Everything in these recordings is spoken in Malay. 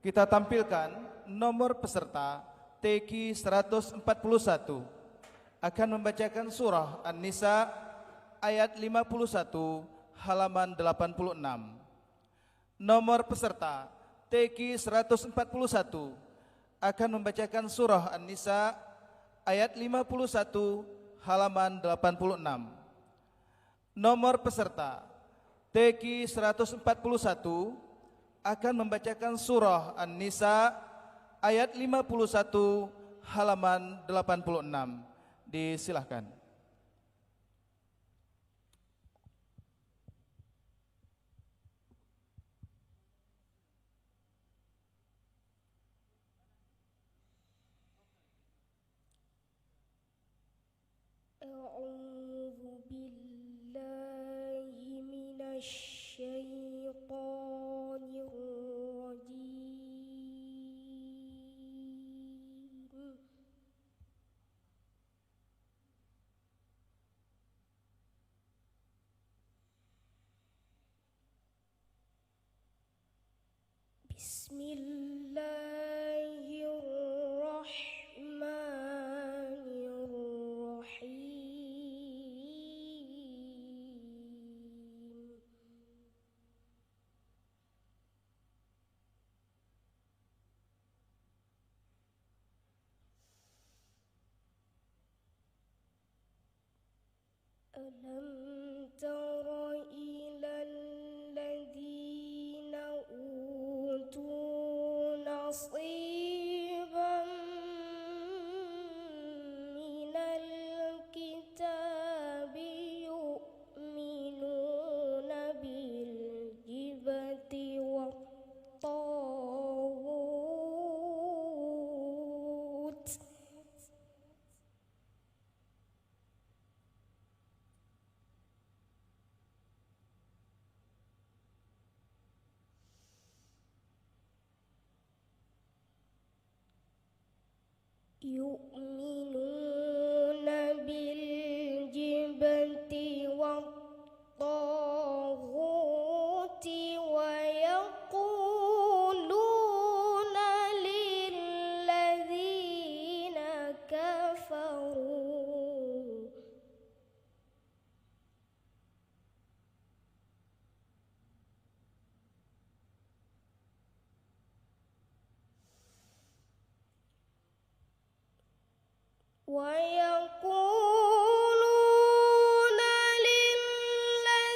Kita tampilkan nomor peserta TQ 141 akan membacakan surah An-Nisa ayat 51 halaman 86. Nomor peserta TQ 141 akan membacakan surah An-Nisa ayat 51 halaman 86. Nomor peserta TQ 141 akan membacakan surah An-Nisa ayat 51 halaman 86. Disilahkan. A'udzu billahi minasy syaithanir rajim. Bismillahirrahmanirrahim. Alam tara ilal ladzina utu nasiban minal kitabi yu'minuna bil jibti wat taghut yu'minuna bil jibti wat taghuti wa yaquluna lil ladzina kafaru ويقولون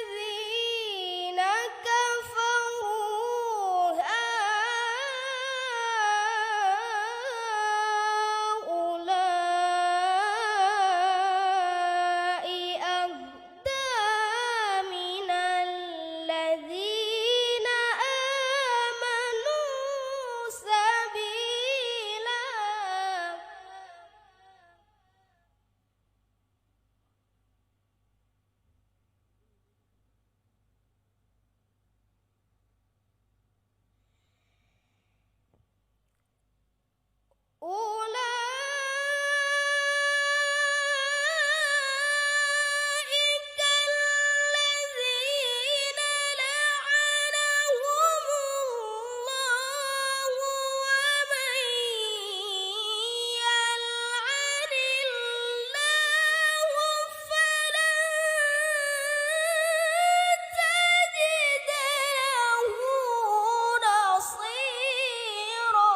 للذين كفروا هؤلاء أهدى من الذين آمنوا سبيلا. أولئك الذين لعنهم الله ومن يلعن الله فلن تجد له نصيرا.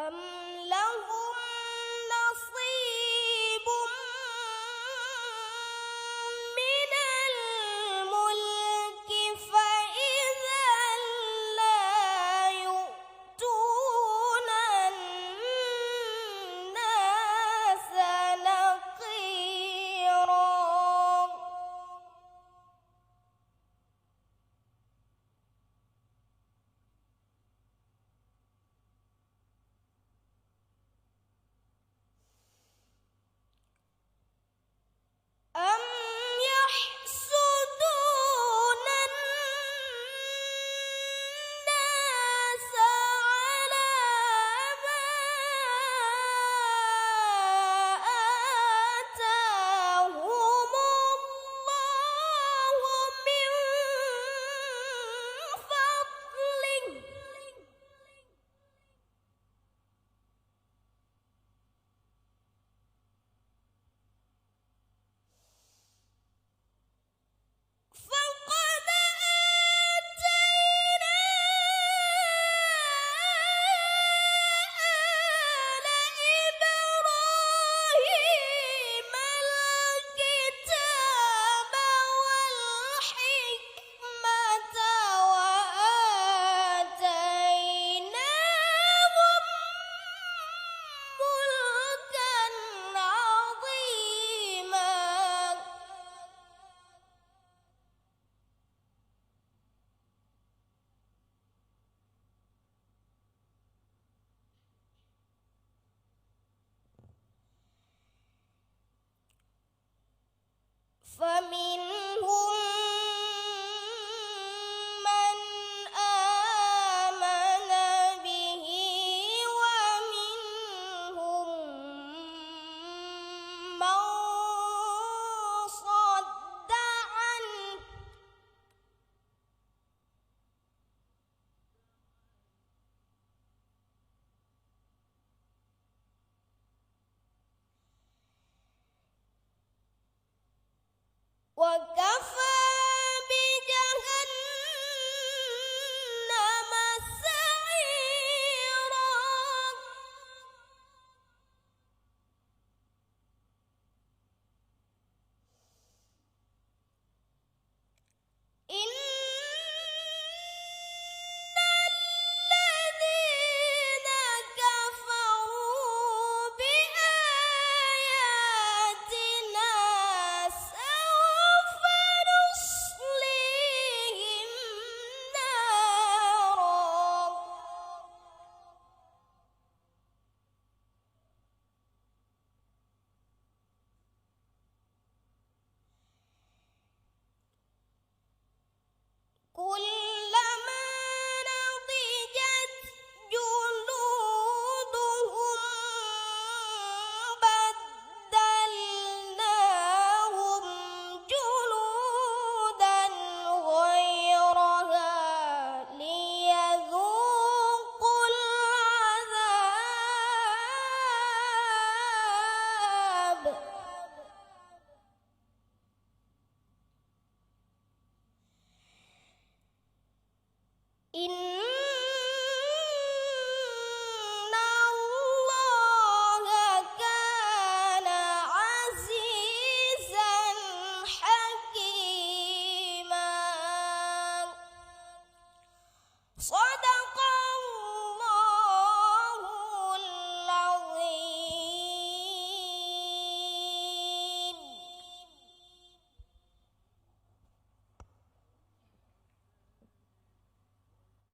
أم لهم نصيب من الملك فإذا لا يؤتون الناس نقيرا. فمنهم من آمن به ومنهم من صد عنه وكفى بجهنم سعيرا إن الذين كفروا بآياتنا سوف نصليهم نارا كلما نضجت جلودهم بدلناهم جلودا غيرها ليذوقوا العذاب إن